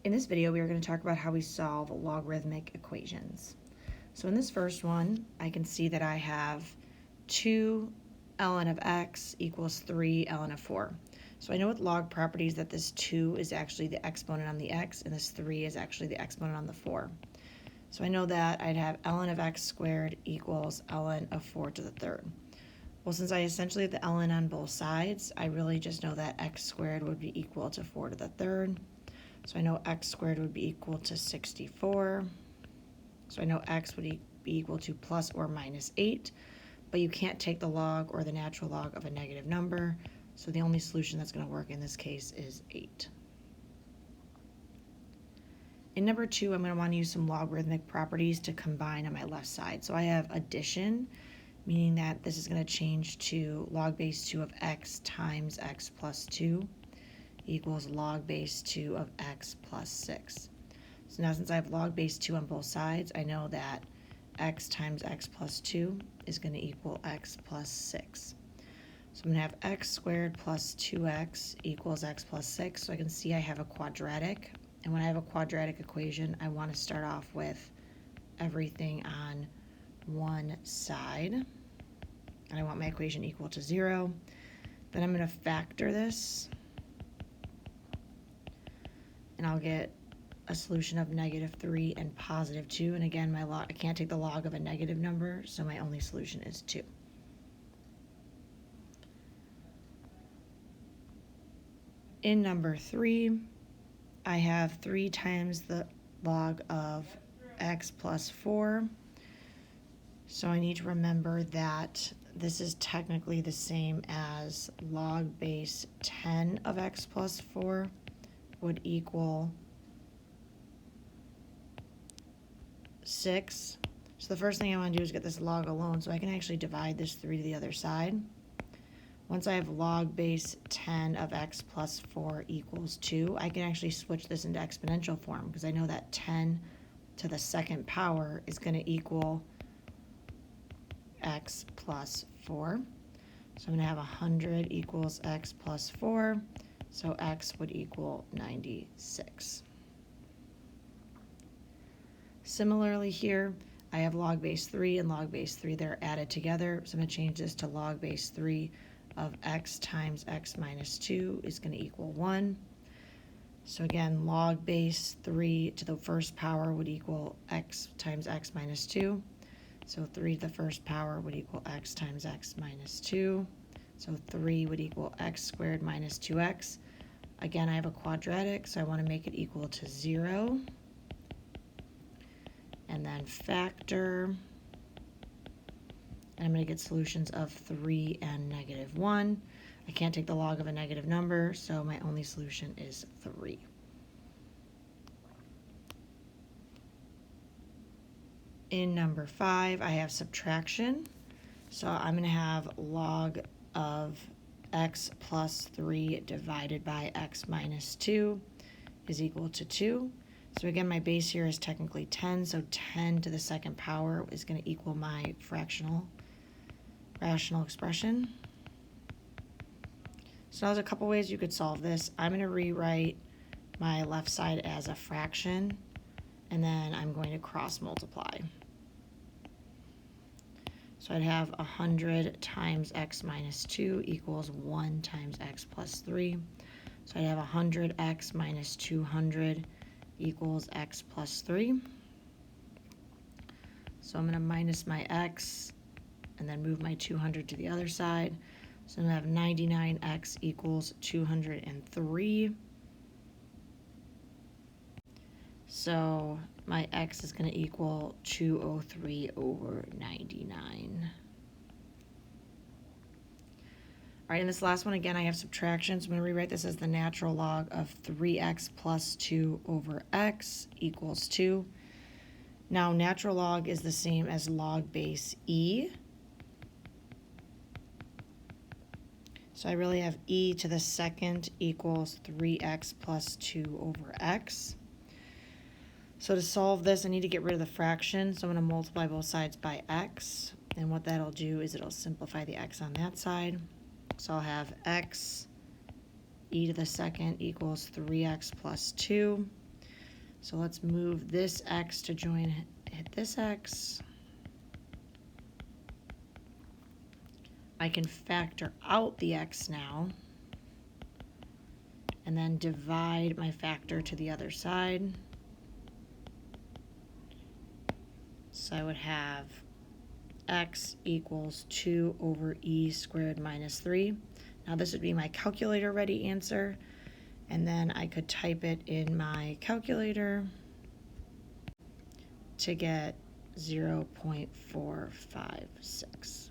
In this video, we are going to talk about how we solve logarithmic equations. So in this first one, I can see that I have 2 ln of x equals 3 ln of 4. So I know with log properties that this 2 is actually the exponent on the x, and this 3 is actually the exponent on the 4. So I know that I'd have ln of x squared equals ln of 4 to the third. Well, since I essentially have the ln on both sides, I really just know that x squared would be equal to 4 to the third. So I know x squared would be equal to 64. So I know x would be equal to plus or minus 8, but you can't take the log or the natural log of a negative number, so the only solution that's going to work in this case is 8. In number 2, I'm going to want to use some logarithmic properties to combine on my left side. So I have addition, meaning that this is going to change to log base 2 of x times x plus 2 equals log base 2 of x plus 6. So now since I have log base 2 on both sides, I know that x times x plus 2 is going to equal x plus 6. So I'm going to have x squared plus 2x equals x plus 6. So I can see I have a quadratic. And when I have a quadratic equation, I want to start off with everything on one side. And I want my equation equal to 0. Then I'm going to factor this. And I'll get a solution of -3 and +2. And again, I can't take the log of a negative number, so my only solution is 2. In number 3, I have 3 times the log of x plus 4. So I need to remember that this is technically the same as log base 10 of x plus 4 would equal 6. So the first thing I want to do is get this log alone so I can actually divide this 3 to the other side. Once I have log base 10 of x plus 4 equals 2, I can actually switch this into exponential form because I know that 10 to the second power is going to equal x plus 4. So I'm going to have 100 equals x plus 4. So x would equal 96. Similarly here, I have log base 3 and log base 3 that are added together. So I'm going to change this to log base 3 of x times x minus 2 is going to equal 1. So again, log base 3 to the first power would equal x times x minus 2. So 3 to the first power would equal x times x minus 2. So 3 would equal x squared minus 2x. Again, I have a quadratic, so I want to make it equal to 0. And then factor. And I'm going to get solutions of 3 and -1. I can't take the log of a negative number, so my only solution is 3. In number 5, I have subtraction. So I'm going to have log of x plus 3 divided by x minus 2 is equal to 2. So again, my base here is technically 10, so 10 to the second power is going to equal my rational expression. So there's a couple ways you could solve this. I'm going to rewrite my left side as a fraction, and then I'm going to cross multiply. So I'd have 100 times x minus 2 equals 1 times x plus 3. So I'd have 100x minus 200 equals x plus 3. So I'm going to minus my x and then move my 200 to the other side. So I'm going to have 99x equals 203. So my x is going to equal 203 over 99. All right, in this last one, again, I have subtraction. So I'm going to rewrite this as the natural log of 3x plus 2 over x equals 2. Now, natural log is the same as log base e. So I really have e to the second equals 3x plus 2 over x. So to solve this, I need to get rid of the fraction. So I'm going to multiply both sides by x. And what that'll do is it'll simplify the x on that side. So I'll have x e to the second equals 3x plus 2. So let's move this x to hit this x. I can factor out the x now, and then divide my factor to the other side. So I would have x equals 2 over e squared minus 3. Now this would be my calculator ready answer, and then I could type it in my calculator to get 0.456.